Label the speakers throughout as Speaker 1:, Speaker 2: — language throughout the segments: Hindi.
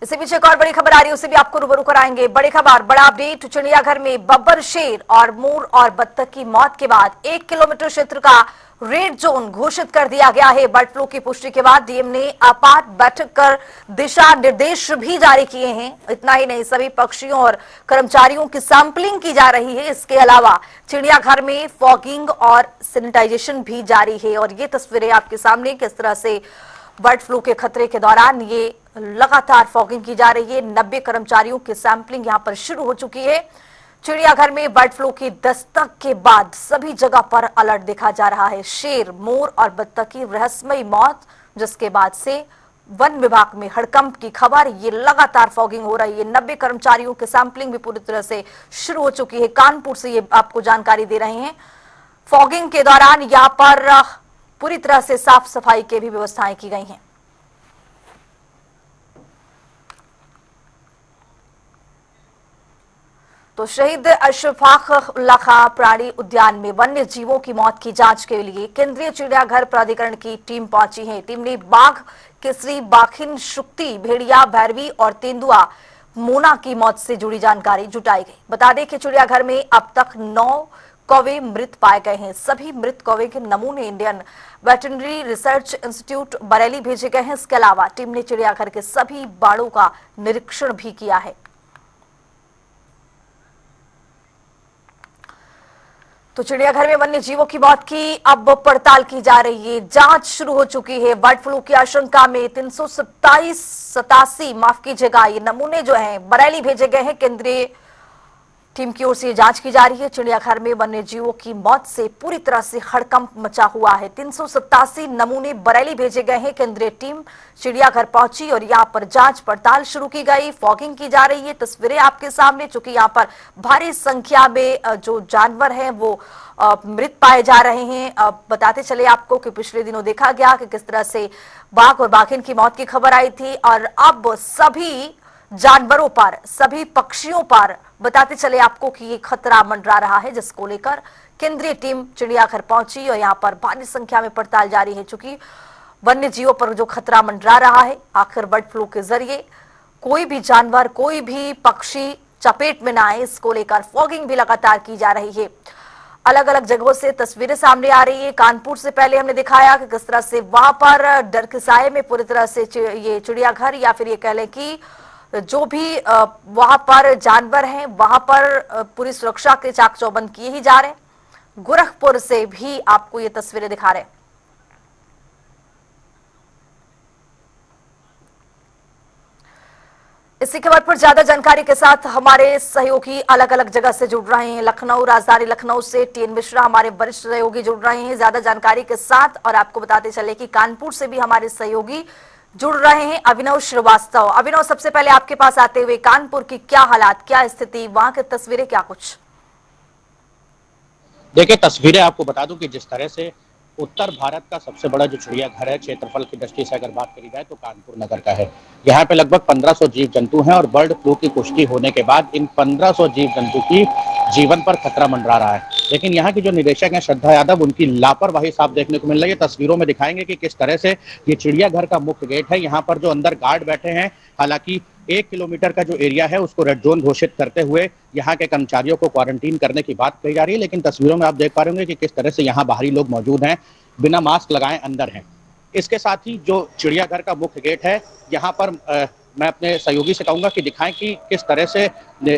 Speaker 1: इससे पीछे एक और बड़ी खबर आ रही है, उसे भी आपको रूबरू कराएंगे। बड़ी खबर, बड़ा अपडेट। चिड़ियाघर में बब्बर, शेर और मोर और बत्तख की मौत के बाद 1 किलोमीटर क्षेत्र का रेड जोन घोषित कर दिया गया है। बर्ड फ्लू की पुष्टि के बाद डीएम ने आपात बैठक कर दिशा निर्देश भी जारी किए हैं। इतना ही नहीं, सभी पक्षियों और कर्मचारियों की सैंपलिंग की जा रही है। इसके अलावा चिड़ियाघर में फॉगिंग और सैनिटाइजेशन भी जारी है। और ये तस्वीरें आपके सामने, किस तरह से बर्ड फ्लू के खतरे के दौरान ये लगातार फॉगिंग की जा रही है। 90 कर्मचारियों की सैंपलिंग यहां पर शुरू हो चुकी है। चिड़ियाघर में बर्ड फ्लू की दस्तक के बाद सभी जगह पर अलर्ट देखा जा रहा है। शेर, मोर और बत्तख की रहस्यमयी मौत, जिसके बाद से वन विभाग में हड़कंप की खबर। ये लगातार फॉगिंग हो रही है। 90 कर्मचारियों की सैंपलिंग भी पूरी तरह से शुरू हो चुकी है। कानपुर से ये आपको जानकारी दे रहे हैं। फॉगिंग के दौरान यहां पर पूरी तरह से साफ सफाई की भी व्यवस्थाएं की गई हैं। तो शहीद अशफाक उल्लाह खां प्राणी उद्यान में वन्य जीवों की मौत की जांच के लिए केंद्रीय चिड़ियाघर प्राधिकरण की टीम पहुंची है। टीम ने बाघ, केसरी, बाखिन, शुक्ति, भेड़िया, भैरवी और तेंदुआ, मोना की मौत से जुड़ी जानकारी जुटाई गई। बता दें कि चिड़ियाघर में अब तक 9 कौवे मृत पाए गए हैं। सभी मृत कौवे के नमूने Indian veterinary research institute Bareilly भेजे गए हैं। इसके अलावा टीम ने चिड़ियाघर के सभी बाड़ों का निरीक्षण भी किया है। तो चिड़ियाघर में वन्य जीवों की मौत की अब पड़ताल की जा रही है। जांच शुरू हो चुकी है। बर्ड फ्लू की आशंका में 387 माफ कीजिएगा, ये नमूने जो हैं बरेली भेजे गए हैं। केंद्रीय टीम की ओर से जांच की जा रही है। चिड़ियाघर में वन्य जीवों की मौत से पूरी तरह से हड़कंप मचा हुआ है। 387 नमूने बरेली भेजे गए हैं। केंद्रीय टीम चिड़ियाघर पहुंची और यहां पर जांच पड़ताल शुरू की गई। फॉगिंग की जा रही है। तस्वीरें आपके सामने, चूंकि यहां पर भारी संख्या में जो जानवर हैं वो मृत पाए जा रहे हैं। बताते चले आपको कि पिछले दिनों देखा गया कि किस तरह से बाघ और बाघिन की मौत की खबर आई थी, और अब सभी जानवरों पर, सभी पक्षियों पर बताते चले आपको कि ये खतरा मंडरा रहा है, जिसको लेकर केंद्रीय टीम चिड़ियाघर पहुंची और यहां पर भारी संख्या में पड़ताल जारी है। चूंकि वन्य जीवों पर जो खतरा मंडरा रहा है, आखिर बर्ड फ्लू के जरिए कोई भी जानवर, कोई भी पक्षी चपेट में ना आए, इसको लेकर फॉगिंग भी लगातार की जा रही है। अलग अलग जगहों से तस्वीरें सामने आ रही है। कानपुर से पहले हमने दिखाया कि किस तरह से वहां पर डर के साए में पूरी तरह से ये चिड़ियाघर, या फिर ये कह लें कि जो भी वहां पर जानवर हैं, वहां पर पूरी सुरक्षा के चाक चौबंद किए ही जा रहे हैं। गोरखपुर से भी आपको ये तस्वीरें दिखा रहे हैं। इसी खबर पर ज्यादा जानकारी के साथ हमारे सहयोगी अलग अलग जगह से जुड़ रहे हैं। लखनऊ, राजधानी लखनऊ से टीएन मिश्रा हमारे वरिष्ठ सहयोगी जुड़ रहे हैं ज्यादा जानकारी के साथ। और आपको बताते चले कि कानपुर से भी हमारे सहयोगी जुड़ रहे हैं, अभिनव श्रीवास्तव। अभिनव, सबसे पहले आपके पास आते हुए कानपुर की क्या हालात, क्या स्थिति, वहां की तस्वीरें, क्या कुछ?
Speaker 2: देखिए, तस्वीरें आपको बता दूं कि जिस तरह से उत्तर भारत का सबसे बड़ा जो चिड़ियाघर है, क्षेत्रफल की दृष्टि से अगर बात करी जाए तो कानपुर नगर का है। यहाँ पे लगभग 1500 जीव जंतु हैं और बर्ड फ्लू की पुष्टि होने के बाद इन 1500 जीव जंतु की जीवन पर खतरा मंडरा रहा है। लेकिन यहाँ की जो निदेशक हैं श्रद्धा यादव, उनकी लापरवाही साफ देखने को मिल रही है। तस्वीरों में दिखाएंगे कि किस तरह से ये चिड़ियाघर का मुख्य गेट है, यहाँ पर जो अंदर गार्ड बैठे हैं, हालांकि 1 किलोमीटर का जो एरिया है उसको रेड जोन घोषित करते हुए यहाँ के कर्मचारियों को क्वारंटीन करने की बात कही जा रही है। लेकिन तस्वीरों में आप देख पा रहे होंगे कि किस तरह से यहाँ बाहरी लोग मौजूद हैं, बिना मास्क लगाए अंदर हैं। इसके साथ ही जो चिड़ियाघर का मुख्य गेट है, यहाँ पर मैं अपने सहयोगी से कहूंगा कि दिखाएं कि किस तरह से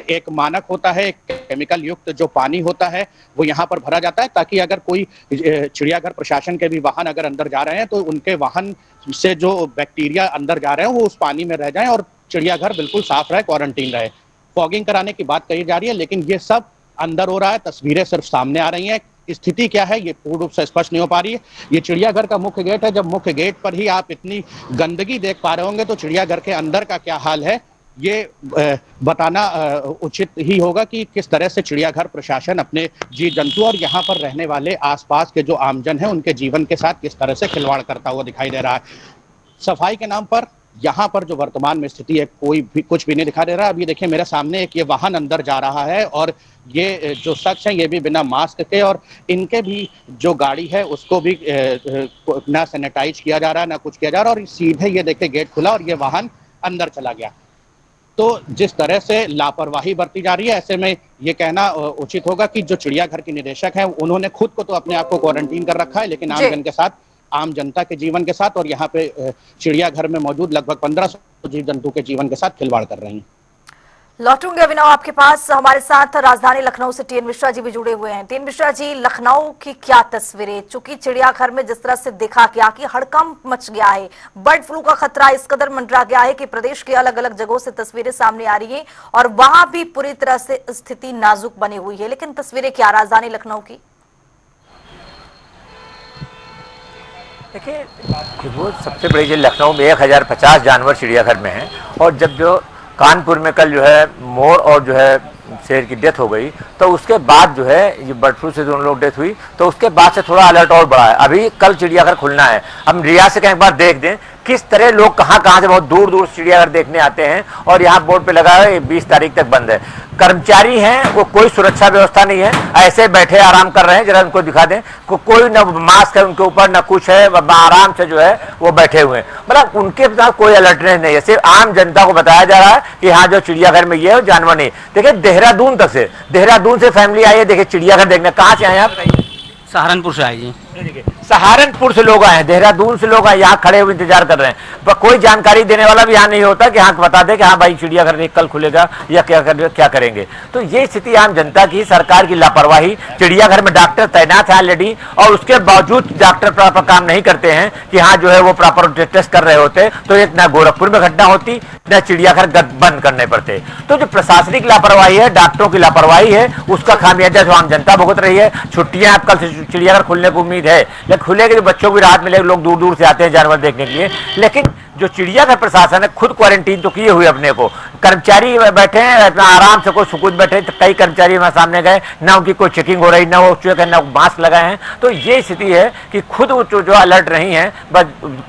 Speaker 2: एक मानक होता है, एक केमिकल युक्त जो पानी होता है वो यहाँ पर भरा जाता है, ताकि अगर कोई चिड़ियाघर प्रशासन के भी वाहन अगर अंदर जा रहे हैं तो उनके वाहन से जो बैक्टीरिया अंदर जा रहे हैं वो उस पानी में रह जाएं और चिड़ियाघर बिल्कुल साफ रहे, क्वारंटीन रहे। फॉगिंग कराने की बात कही जा रही है, लेकिन ये सब अंदर हो रहा है। तस्वीरें सिर्फ सामने आ रही हैं, स्थिति क्या है ये पूर्ण रूप से स्पष्ट नहीं हो पा रही है। ये चिड़ियाघर का मुख्य गेट है। जब मुख्य गेट पर ही आप इतनी गंदगी देख पा रहे होंगे तो चिड़ियाघर के अंदर का क्या हाल है ये बताना उचित ही होगा कि किस तरह से चिड़ियाघर प्रशासन अपने जीव जंतु और यहाँ पर रहने वाले आसपास के जो आमजन हैं उनके जीवन के साथ किस तरह से खिलवाड़ करता हुआ दिखाई दे रहा है। सफाई के नाम पर यहाँ पर जो वर्तमान में स्थिति है, कोई भी कुछ भी नहीं दिखा दे रहा। अब ये देखिए मेरे सामने एक ये वाहन अंदर जा रहा है और ये जो शख्स हैं ये भी बिना मास्क के, और इनके भी जो गाड़ी है उसको भी ना सैनिटाइज किया जा रहा है ना कुछ किया जा रहा है, और सीधे ये देखिए गेट खुला और ये वाहन अंदर चला गया। तो जिस तरह से लापरवाही बरती जा रही है, ऐसे में ये कहना उचित होगा कि जो चिड़ियाघर के निदेशक हैं उन्होंने खुद को तो अपने आप को क्वारंटीन कर रखा है, लेकिन
Speaker 1: जी।
Speaker 2: आम जन के साथ, आम जनता के जीवन के साथ और यहाँ पे चिड़ियाघर में मौजूद लगभग 1500 जीव जंतु के जीवन के साथ खिलवाड़ कर रही हैं।
Speaker 1: लौटूंगे अभिनव आपके पास। हमारे साथ राजधानी लखनऊ से टीएन मिश्रा जी भी जुड़े हुए हैं। टीएन मिश्रा जी, लखनऊ की क्या तस्वीरें, चूंकि चिड़ियाघर में जिस तरह से देखा गया कि हड़कंप मच गया है, बर्ड फ्लू का खतरा इस कदर मंडरा गया है कि प्रदेश के अलग अलग जगहों से तस्वीरें सामने आ रही हैं और वहां भी पूरी तरह से स्थिति नाजुक बनी हुई है, लेकिन तस्वीरें क्या राजधानी लखनऊ की?
Speaker 3: देखिए, वो सबसे बड़ी चीज लखनऊ में 1050 जानवर चिड़ियाघर में हैं और जब जो कानपुर में कल जो है मोर और जो है शेर की डेथ हो गई, तो उसके बाद जो है ये बर्ड फ्लू से दोनों लोग डेथ हुई, तो उसके बाद से थोड़ा अलर्ट और बढ़ा है। अभी कल चिड़ियाघर खुलना है, हम रियाज से कहीं एक बार देख दें किस तरह लोग कहाँ कहाँ से बहुत दूर दूर चिड़ियाघर देखने आते हैं और यहाँ बोर्ड पे लगा है 20 तारीख तक बंद है। कर्मचारी हैं वो कोई सुरक्षा व्यवस्था नहीं है, ऐसे बैठे आराम कर रहे हैं, जरा उनको दिखा दें, कोई न मास्क है उनके ऊपर न कुछ है, आराम से जो है वो बैठे हुए हैं, मतलब उनके साथ कोई अलर्टनेस नहीं है। सिर्फ आम जनता को बताया जा रहा है कि हाँ जो चिड़ियाघर में ये है जानवर नहीं। देखिए देहरादून से फैमिली आई है, देखिए चिड़ियाघर देखने। कहाँ से आए आप?
Speaker 4: सहारनपुर से आई जी।
Speaker 3: सहारनपुर से लोग आए, देहरादून से लोग आए, यहाँ खड़े हुए इंतजार कर रहे हैं, पर कोई जानकारी देने वाला भी यहाँ नहीं होता कि हाँ बता दे कि हाँ भाई चिड़ियाघर कल खुलेगा या क्या करेंगे। तो ये स्थिति आम जनता की, सरकार की लापरवाही। चिड़ियाघर में डॉक्टर तैनात है ऑलरेडी और उसके बावजूद डॉक्टर प्रॉपर काम नहीं करते हैं कि हाँ जो है वो प्रॉपर टेस्ट कर रहे होते तो एक ना गोरखपुर में घटना होती न चिड़ियाघर बंद करने पड़ते। तो जो प्रशासनिक लापरवाही है, डॉक्टरों की लापरवाही है, उसका खामियाजा जो आम जनता भुगत रही है। छुट्टियां अब कल से चिड़ियाघर खुलने की उम्मीद है, लेकिन खुलेगी तो बच्चों को राहत मिलेगी, लोग दूर दूर से आते हैं जानवर देखने के लिए। लेकिन जो चिड़ियाघर प्रशासन है खुद क्वारंटीन तो किए हुए अपने को, कर्मचारी बैठे हैं अपना आराम से, कोई सुकून बैठे, तो कई कर्मचारी हमारे सामने गए, ना उनकी कोई चेकिंग हो रही, ना वो चेक है, ना मास्क लगाए हैं। तो ये स्थिति है कि खुद जो अलर्ट नहीं है, बस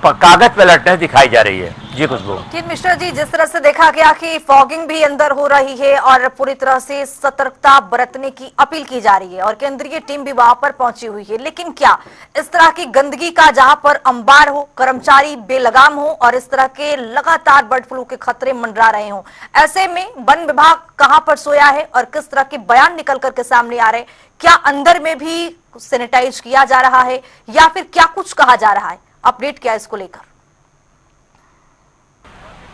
Speaker 3: कागज पर अलर्टनेस दिखाई जा रही है। जी खुशबू।
Speaker 1: टीएन मिश्रा जी, जिस तरह से देखा गया कि फॉगिंग भी अंदर हो रही है और पूरी तरह से सतर्कता बरतने की अपील की जा रही है और केंद्रीय टीम भी वहां पर पहुंची हुई है, लेकिन क्या इस तरह की गंदगी का जहां पर अंबार हो, कर्मचारी बेलगाम हो और इस तरह के लगातार बर्ड फ्लू के खतरे मंडरा रहे हों, ऐसे में वन विभाग कहां पर सोया है और किस तरह के बयान निकल करके सामने आ रहे हैं? क्या अंदर में भी सैनिटाइज किया जा रहा है या फिर क्या कुछ कहा जा रहा है? अपडेट क्या है इसको लेकर?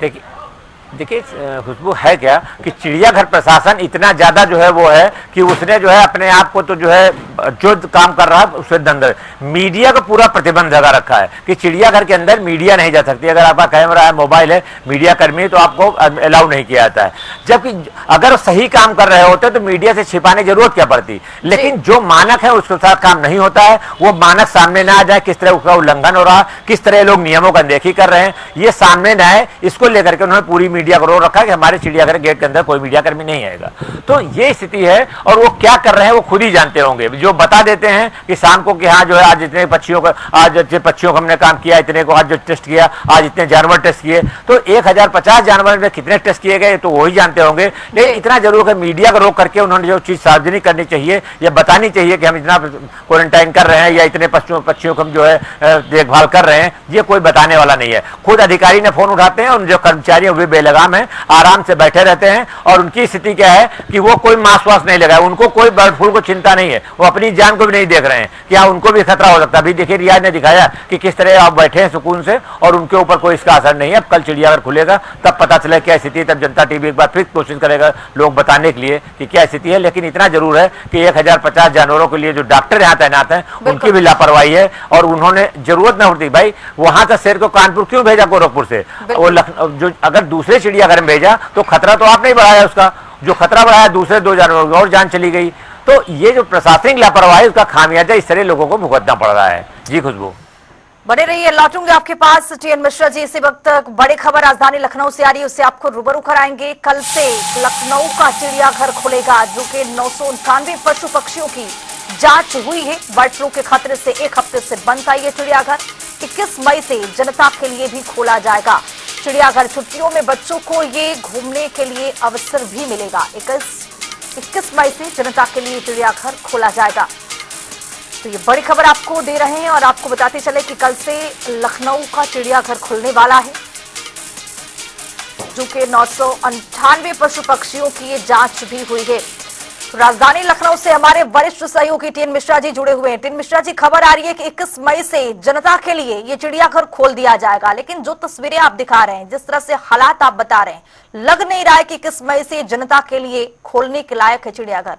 Speaker 3: देखिए खुशबू, है क्या कि चिड़ियाघर प्रशासन इतना ज्यादा जो है वो है कि उसने जो है अपने आप को तो जो है जो काम कर रहा है उसके अंदर मीडिया को पूरा प्रतिबंध लगा रखा है कि चिड़ियाघर के अंदर मीडिया नहीं जा सकती। अगर आपका कैमरा है, मोबाइल है, मीडिया कर्मी, तो आपको अलाउ नहीं किया जाता है। जबकि अगर सही काम कर रहे होते तो मीडिया से छिपाने की जरूरत क्या पड़ती, लेकिन जो मानक है उसके साथ काम नहीं होता है। वो मानक सामने ना आ जाए, किस तरह उसका उल्लंघन हो रहा है, किस तरह लोग नियमों का अनदेखी कर रहे हैं, ये सामने ना आए, इसको लेकर के उन्होंने पूरी मीडिया को रोक रखा है कि हमारे चिड़ियाघर गेट के अंदर कोई मीडिया कर्मी नहीं आएगा। तो ये स्थिति है और वो क्या कर रहे हैं वो खुद ही जानते होंगे। जो बता देते हैं कि शाम को कि हाँ जो है आज इतने पक्षियों का हमने काम किया, इतने को आज जो टेस्ट किया, आज इतने जानवर टेस्ट किए, तो 1050 जानवर में कितने टेस्ट किए गए तो वही जानते होंगे। लेकिन इतना जरूर है मीडिया को रोक करके उन्होंने जो चीज सार्वजनिक करनी चाहिए या बतानी चाहिए कि हम इतना क्वारंटाइन कर रहे हैं या इतने पक्षियों को हम जो है देखभाल कर रहे हैं, ये कोई बताने वाला नहीं है। खुद अधिकारी ने फोन उठाते हैं और जो कर्मचारी वे बेलगाम है, आराम से बैठे रहते हैं और उनकी स्थिति क्या है कि वो कोई मास्क वास्क नहीं लगाए, उनको कोई बर्ड फ्लू को चिंता नहीं है, वो अपनी जान को भी नहीं देख रहे हैं कि हाँ उनको भी खतरा हो सकता है। अभी देखिए रियाज ने दिखाया कि किस तरह आप बैठे हैं सुकून से और उनके ऊपर कोई इसका असर नहीं है। अब कल चिड़ियाघर खुलेगा तब पता चले क्या स्थिति है, तब जनता टीवी एक बार फिर कोशिश करेगा लोग बताने के लिए कि क्या स्थिति है। लेकिन इतना जरूर है कि 1050 जानवरों के लिए जो डॉक्टर यहाँ तैनात हैं उनकी भी लापरवाही है और उन्होंने जरूरत न होती भाई वहां से शेर को कानपुर क्यों भेजा गोरखपुर से, वो जो अगर दूसरे चिड़ियाघर में भेजा तो खतरा तो आपने ही बढ़ाया, उसका जो खतरा बढ़ाया दूसरे 2 जानवरों की और जान चली गई। तो ये जो प्रशासनिक लापरवाही उसका खामियाजा इस तरह लोगों को भुगतना पड़ रहा है। जी खुशबू,
Speaker 1: बने रहिए, लौटूंगे आपके पास। टीएन मिश्रा जी, इसी वक्त बड़ी खबर राजधानी लखनऊ से आ रही है, उससे आपको रूबरू कराएंगे। कल से लखनऊ का चिड़ियाघर खुलेगा जो कि 998 पशु पक्षियों की जांच हुई है। बर्ड फ्लू के खतरे से एक हफ्ते से बंद था ये चिड़ियाघर। 21 मई से जनता के लिए भी खोला जाएगा चिड़ियाघर। छुट्टियों में बच्चों को ये घूमने के लिए अवसर भी मिलेगा। 21 मई से जनता के लिए चिड़ियाघर खोला जाएगा। तो ये बड़ी खबर आपको दे रहे हैं और आपको बताते चले कि कल से लखनऊ का चिड़ियाघर खुलने वाला है। जू के 998 पशु पक्षियों की ये जांच भी हुई है। राजधानी लखनऊ से हमारे वरिष्ठ सहयोगी टीएन मिश्रा जी जुड़े हुए हैं। टीएन मिश्रा जी, खबर आ रही है कि 21 मई से जनता के लिए ये चिड़ियाघर खोल दिया जाएगा, लेकिन जो तस्वीरें आप दिखा रहे हैं, जिस तरह से हालात आप बता रहे हैं, लग नहीं रहा है कि 21 मई से जनता के लिए खोलने के लायक है चिड़ियाघर।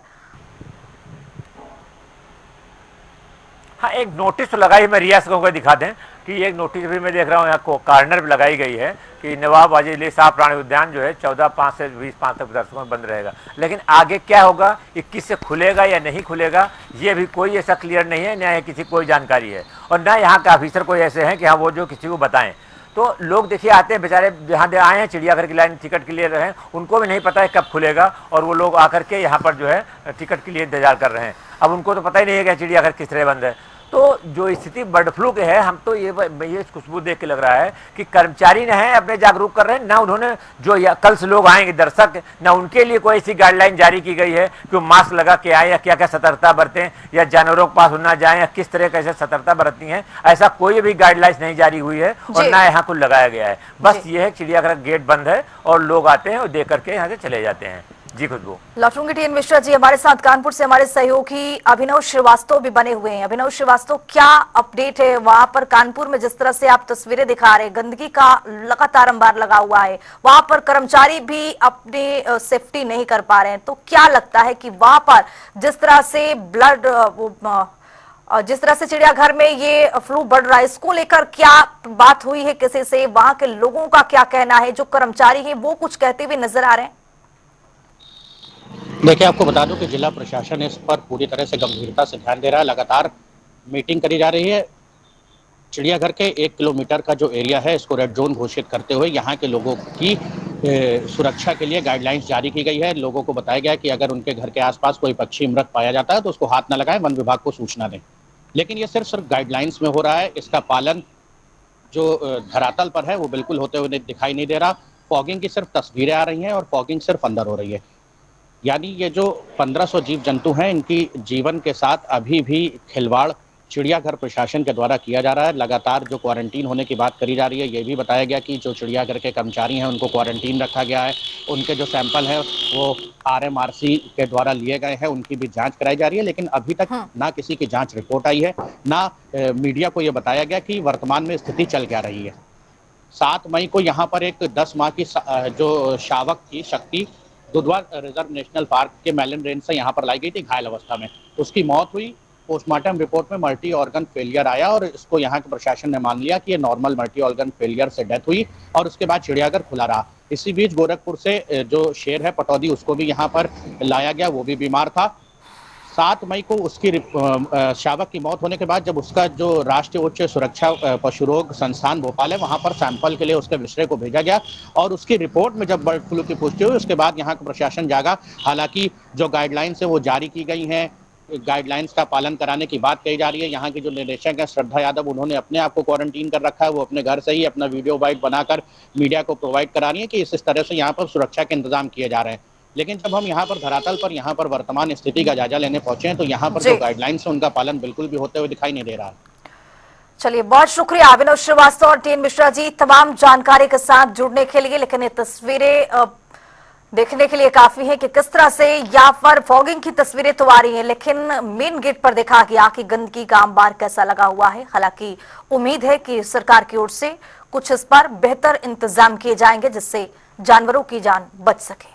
Speaker 3: हाँ, एक नोटिस तो लगाई, मैं रियाज को दिखा दें कि एक नोटिस भी मैं देख रहा हूँ यहाँ को कार्नर भी लगाई गई है कि नवाब वाजिद अली शाह प्राणी उद्यान जो है 14/5 से 20/5 तक दर्शकों में बंद रहेगा। लेकिन आगे क्या होगा, 21 से खुलेगा या नहीं खुलेगा, ये भी कोई ऐसा क्लियर नहीं है, न किसी कोई जानकारी है, और न यहाँ के ऑफिसर कोई ऐसे हैं कि हाँ वो जो किसी को बताएं। तो लोग देखिए आते हैं बेचारे, यहाँ आए हैं चिड़ियाघर की लाइन टिकट के लिए रहे हैं, उनको भी नहीं पता है कब खुलेगा, और वो लोग आकर के यहाँ पर जो है टिकट के लिए इंतजार कर रहे हैं। अब उनको तो पता ही नहीं है कि चिड़ियाघर किस तरह बंद है। तो जो स्थिति बर्ड फ्लू के है, हम तो ये खुशबू देख के लग रहा है कि कर्मचारी न है अपने जागरूक कर रहे हैं, ना उन्होंने जो कल से लोग आएंगे दर्शक, ना उनके लिए कोई ऐसी गाइडलाइन जारी की गई है कि मास्क लगा के आए या क्या क्या सतर्कता बरतें, या जानवरों के पास ना जाएं, या किस तरह कैसे सतर्कता बरतनी है, ऐसा कोई भी गाइडलाइंस नहीं जारी हुई है और ना यहाँ कुछ लगाया गया है। बस ये है चिड़ियाघर गेट बंद है और लोग आते हैं और देख करके यहाँ से चले जाते हैं। जी खुशबू।
Speaker 1: लौटूंगी टीएन मिश्रा जी, हमारे साथ कानपुर से हमारे सहयोगी अभिनव श्रीवास्तव भी बने हुए हैं। अभिनव श्रीवास्तव, क्या अपडेट है वहां पर कानपुर में? जिस तरह से आप तस्वीरें दिखा रहे हैं, गंदगी का लगातार अंबार लगा हुआ है, वहां पर कर्मचारी भी अपनी सेफ्टी नहीं कर पा रहे हैं, तो क्या लगता है कि वहां पर जिस तरह से जिस तरह से चिड़ियाघर में ये फ्लू बढ़ रहा है, इसको लेकर क्या बात हुई है किसी से? वहां के लोगों का क्या कहना है? जो कर्मचारी है वो कुछ कहते हुए नजर आ रहे हैं?
Speaker 2: देखिए, आपको बता दूं कि जिला प्रशासन इस पर पूरी तरह से गंभीरता से ध्यान दे रहा है। लगातार मीटिंग करी जा रही है। चिड़ियाघर के 1 किलोमीटर का जो एरिया है, इसको रेड जोन घोषित करते हुए यहाँ के लोगों की सुरक्षा के लिए गाइडलाइंस जारी की गई है। लोगों को बताया गया कि अगर उनके घर के आसपास कोई पक्षी मृत पाया जाता है तो उसको हाथ न लगाएं, वन विभाग को सूचना दें। लेकिन ये सिर्फ गाइडलाइंस में हो रहा है, इसका पालन जो धरातल पर है वो बिल्कुल होते हुए दिखाई नहीं दे रहा। फॉगिंग की सिर्फ तस्वीरें आ रही हैं और फॉगिंग सिर्फ अंदर हो रही है। यानी ये जो 1500 जीव जंतु हैं, इनकी जीवन के साथ अभी भी खिलवाड़ चिड़ियाघर प्रशासन के द्वारा किया जा रहा है। लगातार जो क्वारंटीन होने की बात करी जा रही है, ये भी बताया गया कि जो चिड़ियाघर के कर्मचारी हैं उनको क्वारंटीन रखा गया है। उनके जो सैंपल हैं वो RMRC के द्वारा लिए गए हैं, उनकी भी जांच कराई जा रही है। लेकिन अभी तक ना किसी की जांच रिपोर्ट आई है, ना मीडिया को ये बताया गया कि वर्तमान में स्थिति चल क्या रही है। 7 मई को यहाँ पर एक 10 माह की जो शावक थी शक्ति, दुधवा रिजर्व नेशनल पार्क के मेलन रेंज से यहाँ पर लाई गई थी घायल अवस्था में। उसकी मौत हुई। पोस्टमार्टम रिपोर्ट में मल्टी ऑर्गन फेलियर आया और इसको यहाँ के प्रशासन ने मान लिया कि ये नॉर्मल मल्टी ऑर्गन फेलियर से डेथ हुई, और उसके बाद चिड़ियाघर खुला रहा। इसी बीच गोरखपुर से जो शेर है पटौदी, उसको भी यहाँ पर लाया गया, वो भी बीमार था। 7 मई को उसकी शावक की मौत होने के बाद जब उसका जो राष्ट्रीय उच्च सुरक्षा पशु रोग संस्थान भोपाल है, वहां पर सैंपल के लिए उसके विषय को भेजा गया, और उसकी रिपोर्ट में जब बर्ड फ्लू की पुष्टि हुई, उसके बाद यहाँ का प्रशासन जागा। हालांकि जो गाइडलाइंस है वो जारी की गई हैं, गाइडलाइंस का पालन कराने की बात कही जा रही है। यहाँ की जो निदेशक है श्रद्धा यादव, उन्होंने अपने आप को क्वारंटीन कर रखा है। वो अपने घर से ही अपना वीडियो बाइट बनाकर मीडिया को प्रोवाइड करा रही है कि इस तरह से यहाँ पर सुरक्षा के इंतजाम किए जा रहे हैं। लेकिन जब हम यहाँ पर धरातल पर यहाँ पर वर्तमान स्थिति का जायजा लेने पहुंचे हैं, तो यहाँ पर जो गाइडलाइंस है उनका पालन बिल्कुल भी होते हुए दिखाई नहीं दे रहा है।
Speaker 1: चलिए, बहुत शुक्रिया अभिनव श्रीवास्तव और टीएन मिश्रा जी तमाम जानकारी के साथ जुड़ने के लिए। लेकिन ये तस्वीरें देखने के लिए काफी है कि किस तरह से यहाँ पर फॉगिंग की तस्वीरें तो आ रही हैं, लेकिन मेन गेट पर देखा गया कि गंदगी का अंबार कैसा लगा हुआ है। हालांकि उम्मीद है कि सरकार की ओर से कुछ इस पर बेहतर इंतजाम किए जाएंगे जिससे जानवरों की जान बच सके।